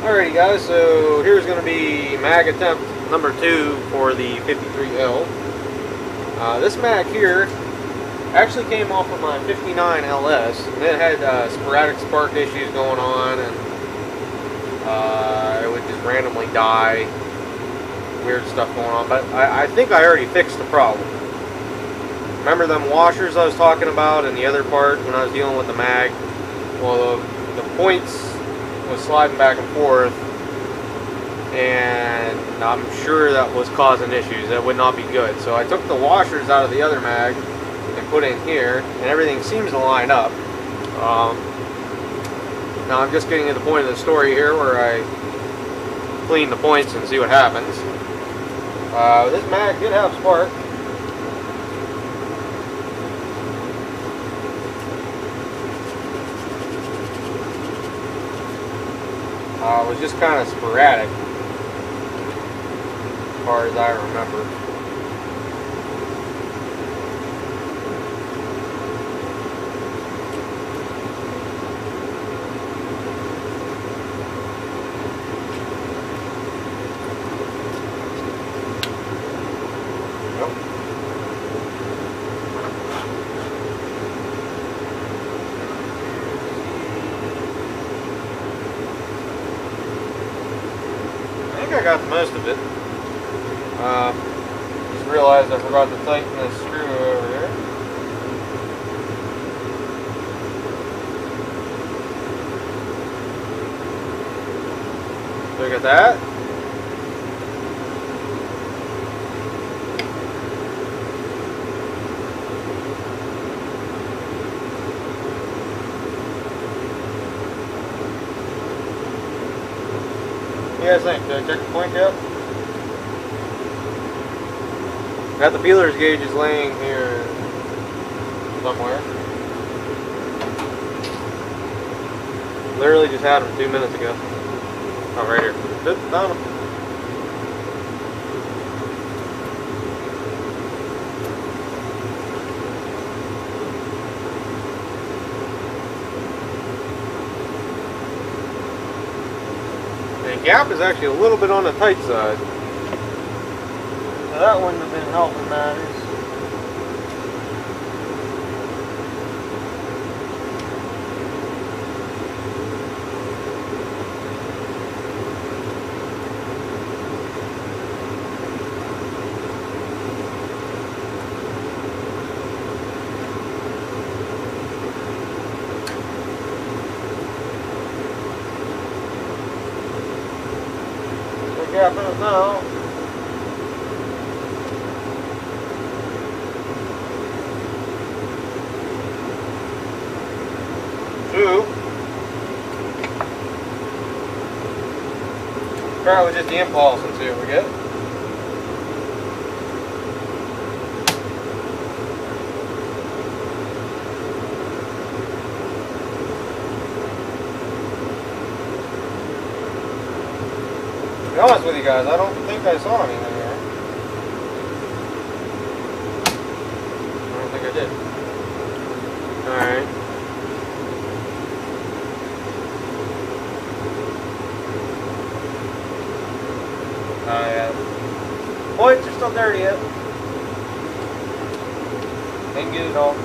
Alrighty guys, so here's going to be mag attempt number 2 for the 53L. This mag here actually came off of my 59 LS, and it had sporadic spark issues going on, and it would just randomly die, weird stuff going on, but I think I already fixed the problem. Remember them washers I was talking about in the other part when I was dealing with the mag? Well, the points was sliding back and forth, and I'm sure that was causing issues. That would not be good. So I took the washers out of the other mag and put in here, and everything seems to line up. Now I'm just getting to the point of the story here where I clean the points and see what happens. This mag did have spark. It was just kind of sporadic, as far as I remember. I got the most of it. Just realized I forgot to tighten this screw over here. Look at that. What do you guys think? Did I check the point yet? Got the peeler's gauges laying here somewhere. Literally just had them 2 minutes ago. Oh, right here. Found them. The gap is actually a little bit on the tight side. So that wouldn't have been helping matters. Gap in it now. Two. Try it with just the impulse and see what we get. To be honest with you guys, I don't think I saw anything here. I don't think I did. Alright. Oh yeah. Points are still dirty yet. Didn't get it all.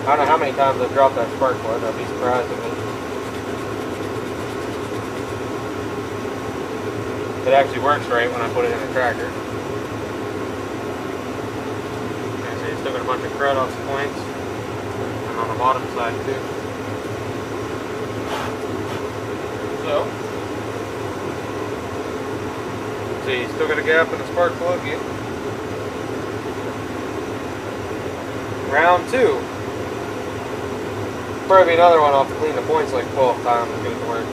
I don't know how many times I've dropped that spark plug. I'd be surprised if it actually works right when I put it in the tractor. Okay, so you still got a bunch of crud off the points, and on the bottom side too. So, see, you still got a gap in the spark plug here. Round 2. Probably another one. I'll have to clean the points like 12 times to get it to work.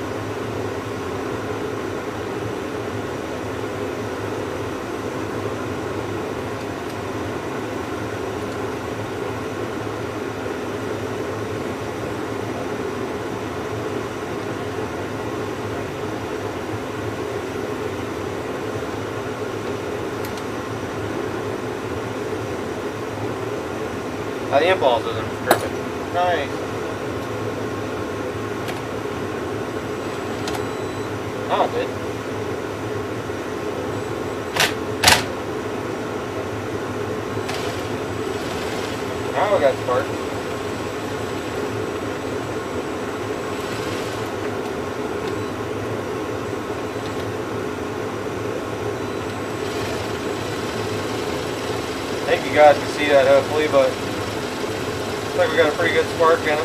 The impulse isn't perfect. Nice. Oh, good. Now we got spark. I think you guys can see that hopefully, but looks like we got a pretty good spark in it.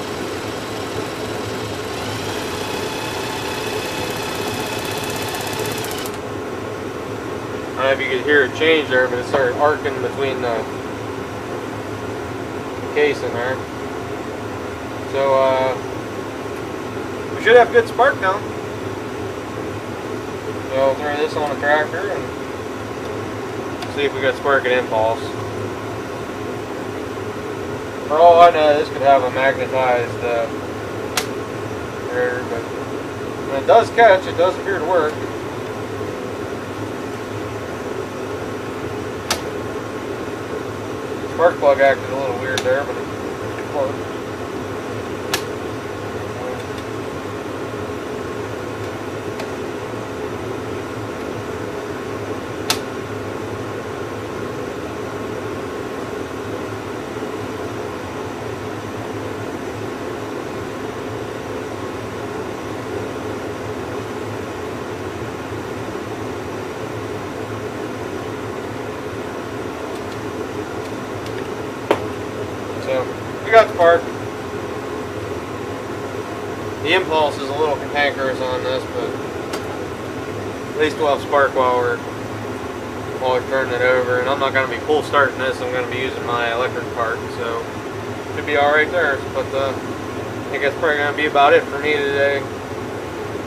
I don't know if you could hear it change there, but it started arcing between the case in there. So we should have good spark now. So I'll throw this on the tractor and see if we got spark and impulse. For all I know, this could have a magnetized air, but when it does catch, it does appear to work. Spark plug acted a little weird there, but it worked. So, we got the spark. The impulse is a little cantankerous on this, but at least we'll have spark while we're turning it over. And I'm not going to be full starting this. I'm going to be using my electric part, so should be all right there. But I think that's probably going to be about it for me today.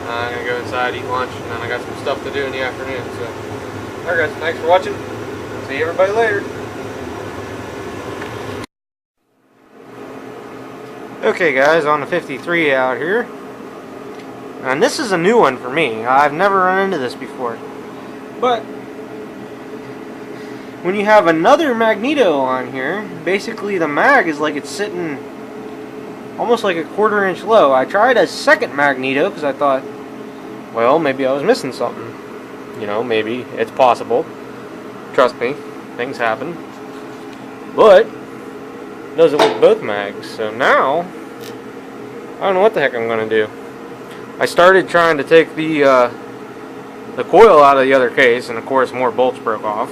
I'm going to go inside, eat lunch, and then I got some stuff to do in the afternoon. So, alright guys, thanks for watching. See everybody later. Okay guys, on the 53 out here, and this is a new one for me. I've never run into this before, but when you have another magneto on here, basically the mag is like it's sitting almost like a 1/4 inch low. I tried a second magneto because I thought, well, maybe I was missing something. You know, maybe it's possible. Trust me, things happen. But does it with both mags. So now I don't know what the heck I'm gonna do. I started trying to take the coil out of the other case, and of course more bolts broke off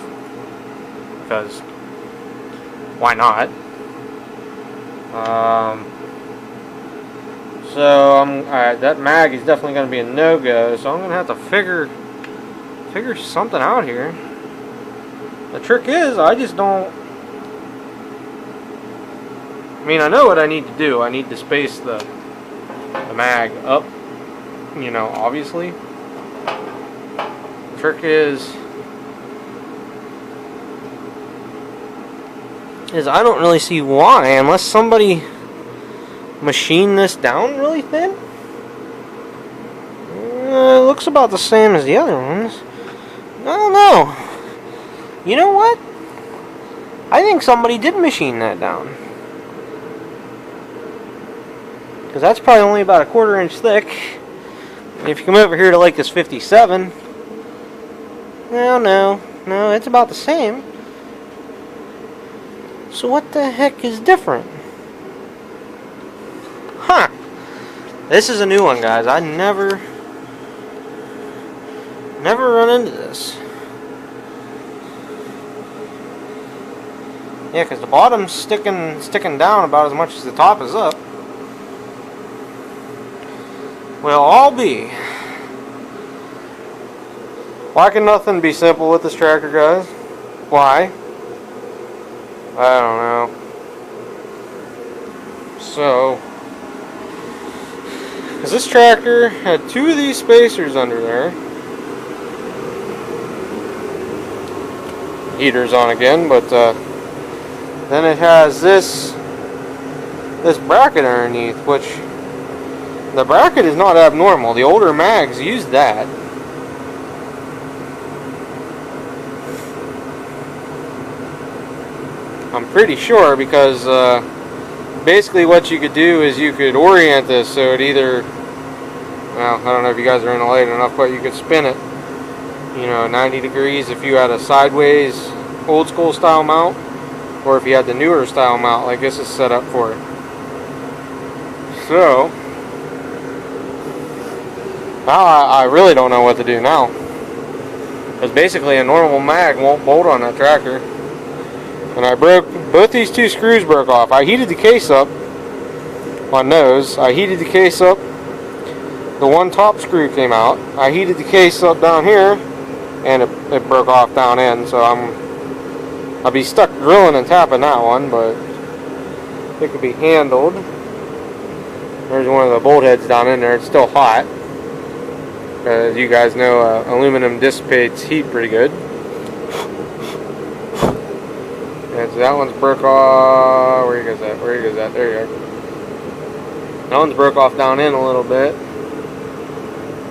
because why not? So that mag is definitely gonna be a no-go. So I'm gonna have to figure something out here. The trick is I just don't. I mean, I know what I need to do. I need to space the mag up, you know, obviously. The trick is I don't really see why, unless somebody machined this down really thin. It looks about the same as the other ones. I don't know. You know what? I think somebody did machine that down. Because that's probably only about a 1/4 inch thick. And if you come over here to like this 57, no, it's about the same. So what the heck is different? Huh. This is a new one, guys. I never run into this. Yeah, because the bottom's sticking down about as much as the top is up. Well, I'll be. Why can nothing be simple with this tractor, guys? Why? I don't know. So, because this tractor had 2 of these spacers under there. Heater's on again, but then it has this bracket underneath, which the bracket is not abnormal. The older mags use that. I'm pretty sure because basically what you could do is you could orient this so it either, well, I don't know if you guys are in the light enough, but you could spin it, you know, 90 degrees if you had a sideways old school style mount, or if you had the newer style mount like this is set up for it. So now I really don't know what to do now, because basically a normal mag won't bolt on that tractor. And I broke, both these two screws broke off. I heated the case up on those. I heated the case up. The one top screw came out. I heated the case up down here, and it broke off down in. So I'll be stuck drilling and tapping that one, but it could be handled. There's one of the bolt heads down in there. It's still hot. As you guys know, aluminum dissipates heat pretty good. And so that one's broke off. Where you guys at? Where you guys at? There you go. That one's broke off down in a little bit.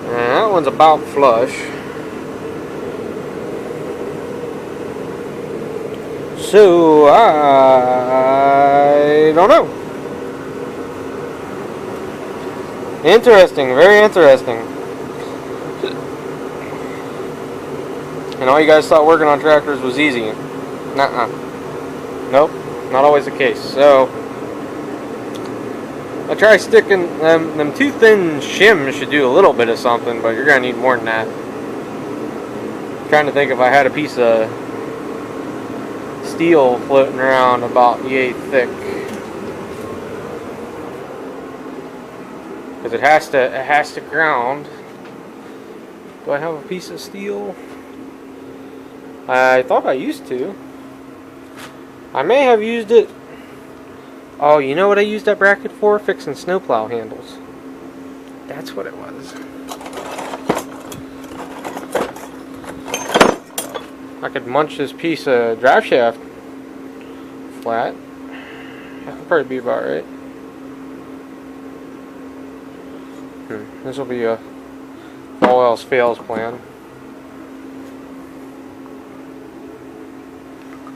And that one's about flush. So I don't know. Interesting, very interesting. And all you guys thought working on tractors was easy. Nuh-uh. Nope, not always the case. So I try sticking them two thin shims should do a little bit of something, but you're gonna need more than that. I'm trying to think if I had a piece of steel floating around about yay thick, because it has to ground. Do I have a piece of steel? I thought I used to. I may have used it. Oh, you know what I used that bracket for? Fixing snowplow handles. That's what it was. I could munch this piece of drive shaft flat. That would probably be about right. This will be a all else fails plan.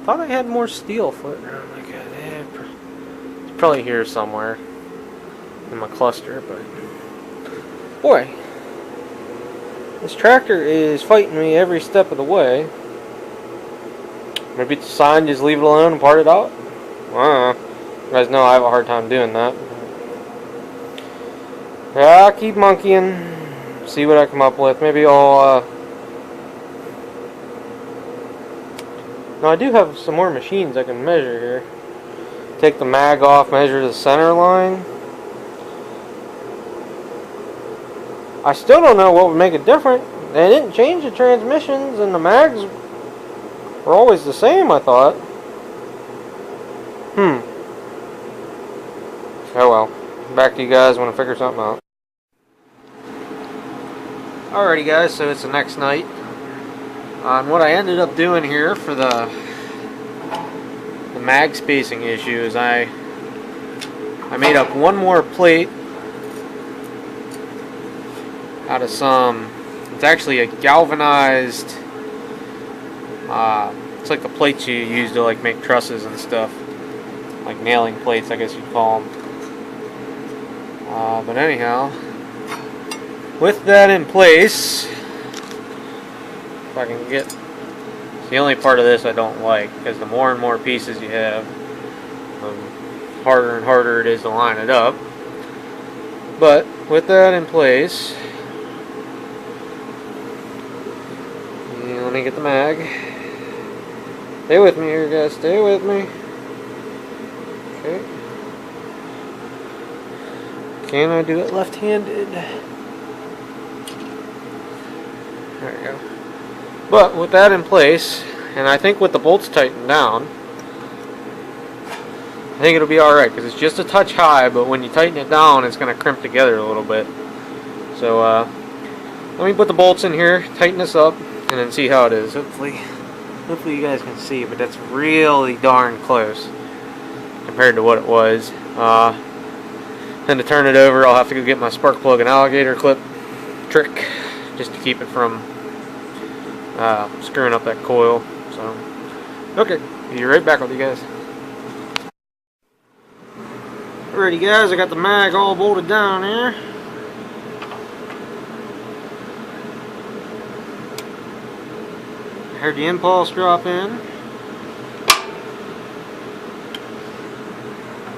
Thought I had more steel floating around like that. It's probably here somewhere in my cluster, but boy, this tractor is fighting me every step of the way. Maybe it's a sign, just leave it alone and part it out. I don't know. You guys know I have a hard time doing that. Yeah, I'll keep monkeying, see what I come up with. Maybe I'll now I do have some more machines I can measure here. Take the mag off, measure the center line. I still don't know what would make it different. They didn't change the transmissions, and the mags were always the same, I thought. Oh well. Back to you guys when I figure something out. Alrighty guys, so it's the next night. And what I ended up doing here for the mag spacing issue is I made up one more plate out of some, it's actually a galvanized, it's like the plates you use to like make trusses and stuff, like nailing plates I guess you'd call them. But anyhow, with that in place, if I can get, it's the only part of this I don't like, because the more and more pieces you have, the harder and harder it is to line it up. But with that in place, let me get the mag. Stay with me here guys, stay with me. Okay. Can I do it left-handed? There we go. But with that in place, and I think with the bolts tightened down, I think it'll be alright, because it's just a touch high, but when you tighten it down, it's going to crimp together a little bit. So, let me put the bolts in here, tighten this up, and then see how it is. Hopefully you guys can see, but that's really darn close compared to what it was. Then to turn it over, I'll have to go get my spark plug and alligator clip trick, just to keep it from screwing up that coil. So, okay, be right back with you guys. Alrighty guys, I got the mag all bolted down here. I heard the impulse drop in.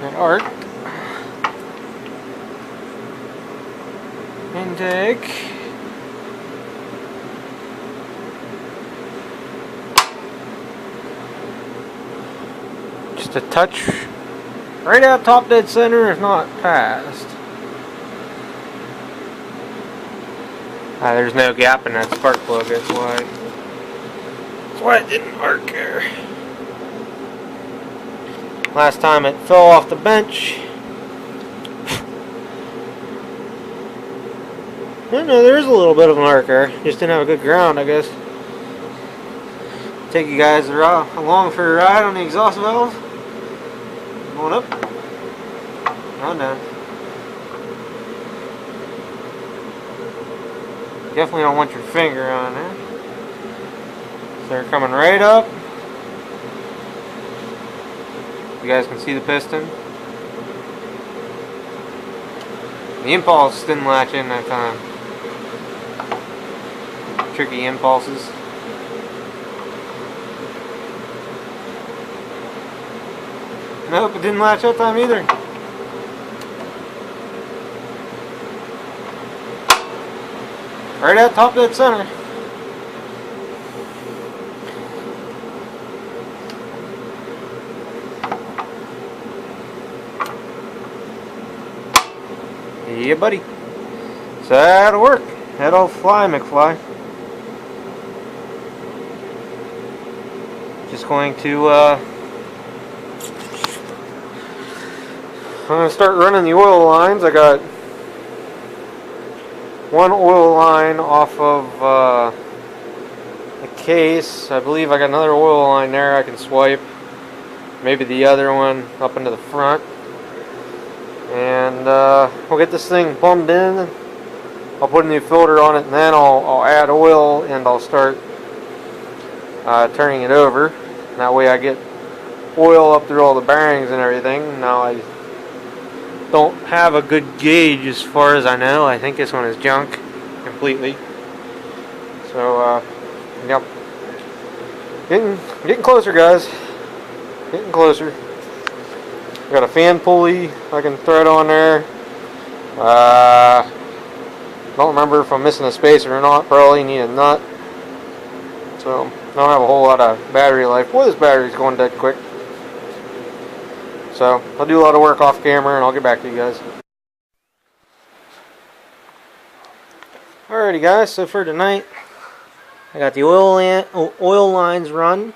That arc. Intake. Just a touch right out top dead center, if not past. There's no gap in that spark plug, that's why it didn't arc there. Last time it fell off the bench. I know there's a little bit of an arc there. Just didn't have a good ground, I guess. Take you guys along for a ride on the exhaust valve. Going up. On down. Definitely don't want your finger on there. So they're coming right up. You guys can see the piston. The impulse didn't latch in that time. Tricky impulses. Nope, it didn't latch that time either. Right at top dead center. Yeah, buddy. So that'll work. That'll fly, McFly. Just going to, I'm going to start running the oil lines. I got one oil line off of the case. I believe I got another oil line there I can swipe. Maybe the other one up into the front. And we'll get this thing plumbed in. I'll put a new filter on it, and then I'll add oil, and I'll start turning it over. And that way I get oil up through all the bearings and everything. Now I don't have a good gauge as far as I know. I think this one is junk completely. So yep, getting closer, guys. Getting closer. Got a fan pulley I can thread on there. Don't remember if I'm missing a spacer or not. Probably need a nut. So I don't have a whole lot of battery life. Boy, this battery's going dead quick. So I'll do a lot of work off camera and I'll get back to you guys. Alrighty guys, so for tonight I got the oil lines run.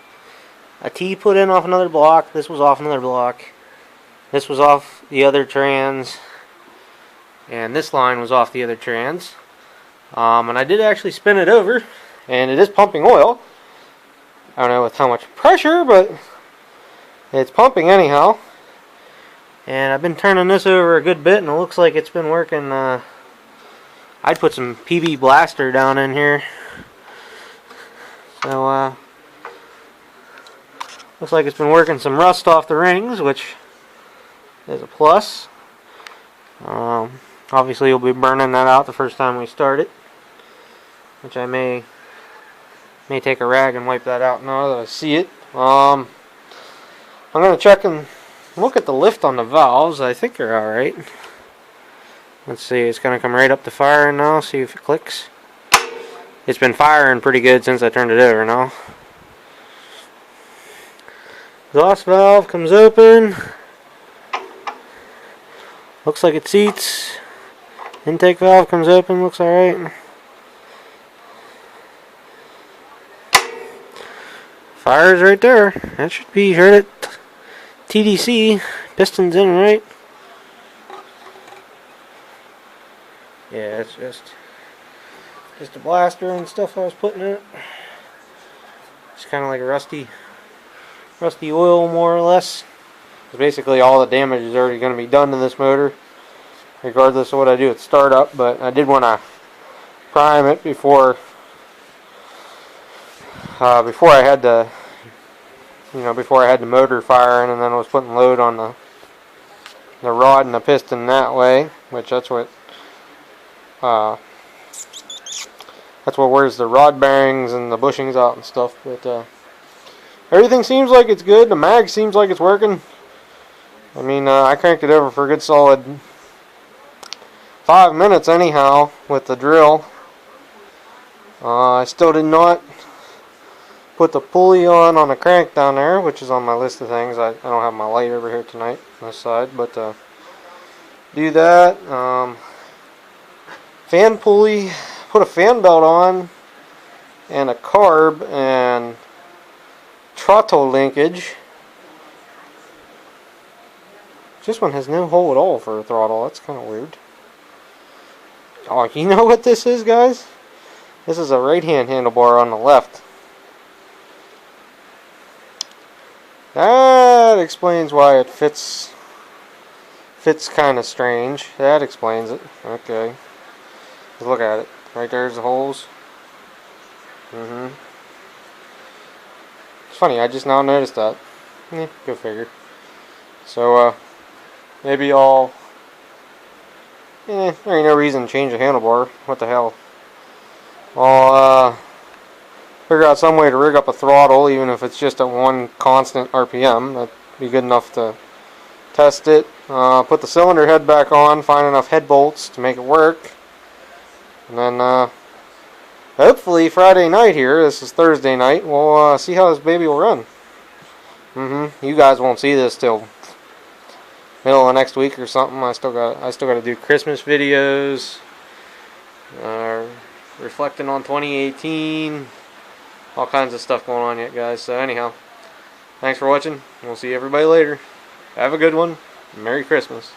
A T put in off another block. This was off another block. This was off the other trans, and this line was off the other trans. And I did actually spin it over, and it is pumping oil. I don't know with how much pressure, but it's pumping anyhow. And I've been turning this over a good bit, and it looks like it's been working. I'd put some PB Blaster down in here. So, looks like it's been working some rust off the rings, which is a plus. Obviously you'll be burning that out the first time we start it, which I may take a rag and wipe that out now that I see it. I'm going to check and look at the lift on the valves. I think they're alright. Let's see, it's going to come right up to firing now, see if it clicks. It's been firing pretty good since I turned it over now. Exhaust valve comes open. Looks like it seats. Intake valve comes open, looks alright. Fire's right there. That should be heard at TDC. Piston's in right. Yeah, it's just a blaster and stuff I was putting in it. It's kind of like a rusty oil, more or less. Basically all the damage is already going to be done to this motor, regardless of what I do at startup. But I did want to prime it before I had the motor firing, and then I was putting load on rod and the piston that way, which that's what wears the rod bearings and the bushings out and stuff. But everything seems like it's good. The mag seems like it's working. I mean, I cranked it over for a good solid 5 minutes anyhow with the drill. I still did not put the pulley on the crank down there, which is on my list of things. I don't have my light over here tonight on this side, but do that. Fan pulley, put a fan belt on, and a carb and throttle linkage. This one has no hole at all for a throttle. That's kind of weird. Oh, you know what this is, guys? This is a right-hand handlebar on the left. That explains why it fits kind of strange. That explains it. Okay. Just look at it. Right there's the holes. It's funny, I just now noticed that. Go figure. So, maybe there ain't no reason to change the handlebar. What the hell? I'll figure out some way to rig up a throttle, even if it's just at one constant RPM. That'd be good enough to test it. Put the cylinder head back on, find enough head bolts to make it work. And then, hopefully Friday night here, this is Thursday night, we'll see how this baby will run. You guys won't see this till middle of next week or something. I still got to do Christmas videos, reflecting on 2018, all kinds of stuff going on yet, guys. So anyhow, thanks for watching. We'll see everybody later. Have a good one. Merry Christmas.